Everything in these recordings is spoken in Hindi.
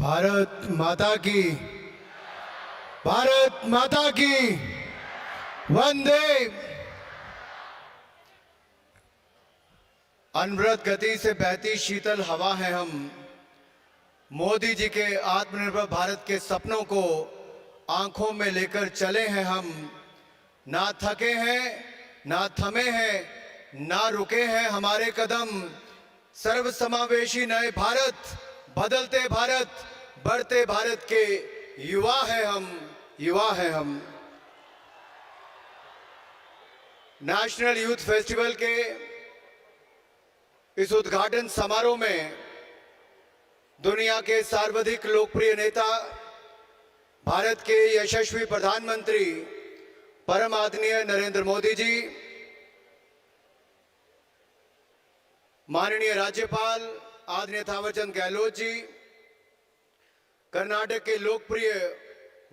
भारत माता की, भारत माता की वंदे। अनवरत गति से बहती शीतल हवा है हम। मोदी जी के आत्मनिर्भर भारत के सपनों को आंखों में लेकर चले हैं हम। ना थके हैं, ना थमे हैं, ना रुके हैं हमारे कदम। सर्वसमावेशी नए भारत, बदलते भारत, बढ़ते भारत के युवा है हम, युवा है हम। नेशनल यूथ फेस्टिवल के इस उद्घाटन समारोह में दुनिया के सर्वाधिक लोकप्रिय नेता, भारत के यशस्वी प्रधानमंत्री परम आदरणीय नरेंद्र मोदी जी, माननीय राज्यपाल आदरणीय थावरचंद गहलोत जी, कर्नाटक के लोकप्रिय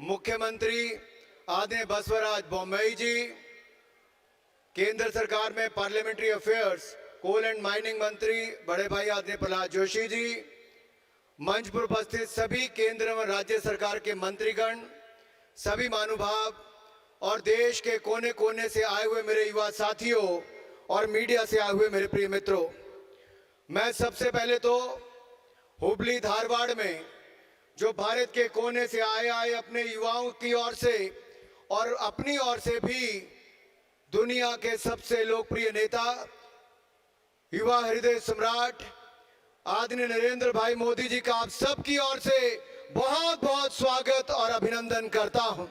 मुख्यमंत्री आदरणीय बसवराज बोम्मई जी, केंद्र सरकार में parliamentary affairs, coal and mining मंत्री बड़े भाई आदरणीय प्रहलाद जोशी जी, मंच पर उपस्थित सभी केंद्र एवं राज्य सरकार के मंत्रीगण, सभी महानुभाव और देश के कोने कोने से आए हुए मेरे युवा साथियों और मीडिया से आए हुए मेरे प्रिय मित्रों, मैं सबसे पहले तो हुबली धारवाड़ में जो भारत के कोने से आए अपने युवाओं की ओर से और अपनी ओर से भी दुनिया के सबसे लोकप्रिय नेता, युवा हृदय सम्राट आदरणीय नरेंद्र भाई मोदी जी का आप सबकी ओर से बहुत बहुत स्वागत और अभिनंदन करता हूं।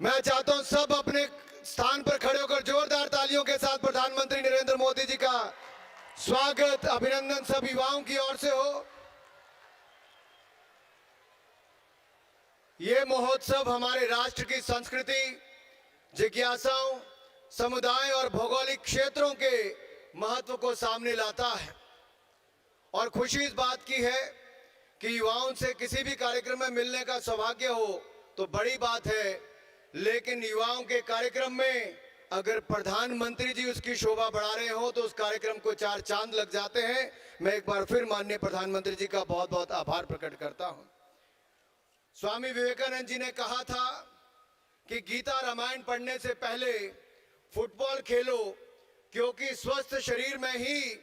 मैं चाहता हूं सब अपने स्थान पर खड़े होकर जोरदार तालियों के साथ प्रधानमंत्री नरेंद्र मोदी जी का स्वागत, अभिनंदन सब युवाओं की ओर से हो। ये महोत्सव हमारे राष्ट्र की संस्कृति, जिज्ञासाओं, समुदाय और भौगोलिक क्षेत्रों के महत्व को सामने लाता है। और खुशी इस बात की है कि युवाओं से किसी भी कार्यक्रम में मिलने का सौभाग्य हो तो बड़ी बात है, लेकिन युवाओं के कार्यक्रम में अगर प्रधानमंत्री जी उसकी शोभा बढ़ा रहे हो तो उस कार्यक्रम को चार चांद लग जाते हैं। मैं एक बार फिर माननीय प्रधानमंत्री जी का बहुत बहुत आभार प्रकट करता हूं। स्वामी विवेकानंद जी ने कहा था कि गीता रामायण पढ़ने से पहले फुटबॉल खेलो, क्योंकि स्वस्थ शरीर में ही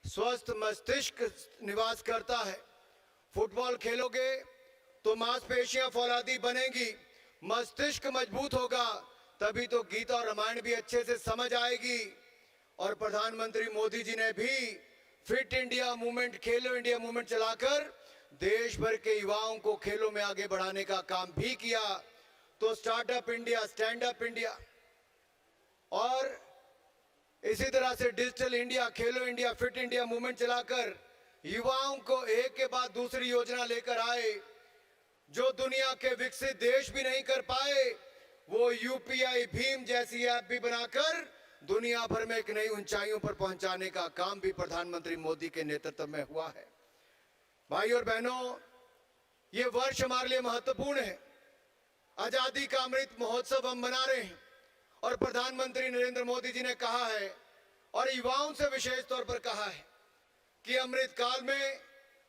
स्वस्थ मस्तिष्क निवास करता है। फुटबॉल खेलोगे तो मांसपेशियां फौलादी बनेगी, मस्तिष्क मजबूत होगा, तभी तो गीता और रामायण भी अच्छे से समझ आएगी। और प्रधानमंत्री मोदी जी ने भी फिट इंडिया मूवमेंट, खेलो इंडिया मूवमेंट चलाकर देश भर के युवाओं को खेलों में आगे बढ़ाने का काम भी किया। तो startup India, stand up India और इसी तरह से डिजिटल इंडिया, खेलो इंडिया, फिट इंडिया मूवमेंट चलाकर युवाओं को एक के बाद दूसरी योजना लेकर आए। जो दुनिया के विकसित देश भी नहीं कर पाए, वो यूपीआई भीम जैसी ऐप भी बनाकर दुनिया भर में एक नई ऊंचाइयों पर पहुंचाने का काम भी प्रधानमंत्री मोदी के नेतृत्व में हुआ है। भाई और बहनों, ये वर्ष हमारे लिए महत्वपूर्ण है। आजादी का अमृत महोत्सव हम मना रहे हैं और प्रधानमंत्री नरेंद्र मोदी जी ने कहा है और युवाओं से विशेष तौर पर कहा है कि अमृत काल में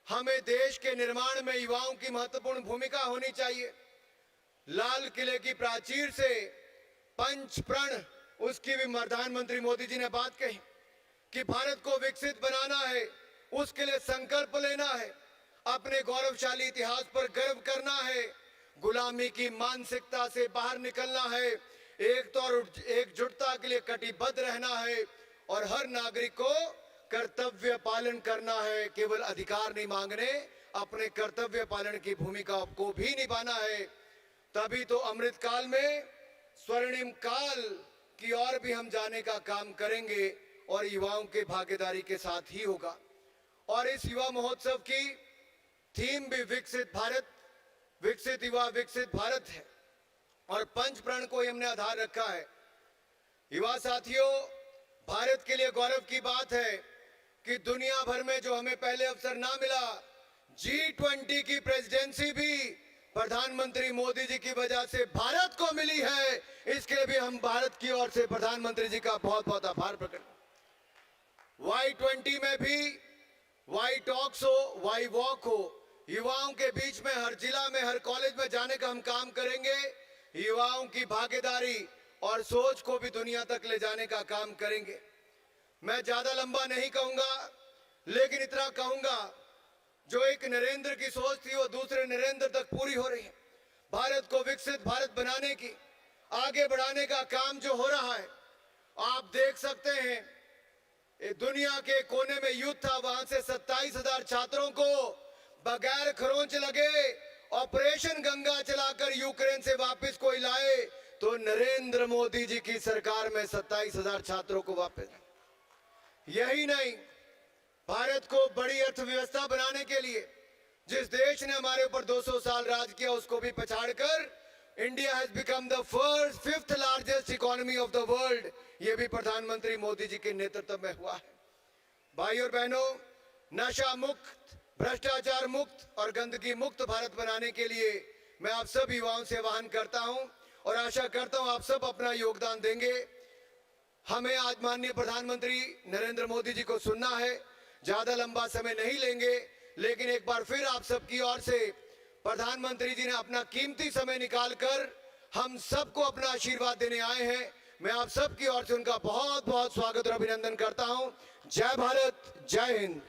हमें देश के निर्माण में युवाओं की महत्वपूर्ण भूमिका होनी चाहिए। लाल किले की प्राचीर से पंच प्रण, उसकी भी प्रधानमंत्री मोदी जी ने बात कही कि भारत को विकसित बनाना है, उसके लिए संकल्प लेना है, अपने गौरवशाली इतिहास पर गर्व करना है, गुलामी की मानसिकता से बाहर निकलना है, एक और एकजुटता के लिए कटिबद्ध रहना है और हर नागरिक को कर्तव्य पालन करना है। केवल अधिकार नहीं मांगने, अपने कर्तव्य पालन की भूमिका को भी निभाना है। तभी तो अमृत काल में स्वर्णिम काल की ओर भी हम जाने का काम करेंगे और युवाओं के भागीदारी के साथ ही होगा। और इस युवा महोत्सव की थीम भी विकसित भारत, विकसित युवा, विकसित भारत है और पंच प्रण को हमने आधार रखा है। युवा साथियों, भारत के लिए गौरव की बात है कि दुनिया भर में जो हमें पहले अवसर ना मिला, G20 की प्रेसिडेंसी भी प्रधानमंत्री मोदी जी की वजह से भारत को मिली है। इसके लिए भी हम भारत की ओर से प्रधानमंत्री जी का बहुत बहुत आभार प्रकट। Y20 में भी वाई टॉक्स हो, वाई वॉक हो, युवाओं के बीच में हर जिला में, हर कॉलेज में जाने का हम काम करेंगे। युवाओं की भागीदारी और सोच को भी दुनिया तक ले जाने का काम करेंगे। मैं ज्यादा लंबा नहीं कहूंगा, लेकिन इतना कहूंगा, जो एक नरेंद्र की सोच थी वो दूसरे नरेंद्र तक पूरी हो रही है। भारत को विकसित भारत बनाने की, आगे बढ़ाने का काम जो हो रहा है, आप देख सकते हैं। दुनिया के कोने में युद्ध था, वहां से 27,000 छात्रों को बगैर खरोंच लगे ऑपरेशन गंगा चलाकर यूक्रेन से वापस कोई लाए, तो नरेंद्र मोदी जी की सरकार में 27,000 छात्रों को वापस। यही नहीं, भारत को बड़ी अर्थव्यवस्था बनाने के लिए जिस देश ने हमारे ऊपर 200 साल राज किया, उसको भी पछाड़कर India has become the fifth largest economy of the world. ये भी प्रधानमंत्री मोदी जी के नेतृत्व में हुआ है। भाई और बहनों, नशा मुक्त, भ्रष्टाचार मुक्त और गंदगी मुक्त भारत बनाने के लिए मैं आप सब युवाओं से आह्वान करता हूं और आशा करता हूं आप सब अपना योगदान देंगे। हमें आज माननीय प्रधानमंत्री नरेंद्र मोदी जी को सुनना है। ज्यादा लंबा समय नहीं लेंगे, लेकिन एक बार फिर आप सबकी ओर से प्रधानमंत्री जी ने अपना कीमती समय निकालकर हम सबको अपना आशीर्वाद देने आए हैं। मैं आप सबकी ओर से उनका बहुत बहुत स्वागत और अभिनंदन करता हूं। जय भारत, जय हिंद।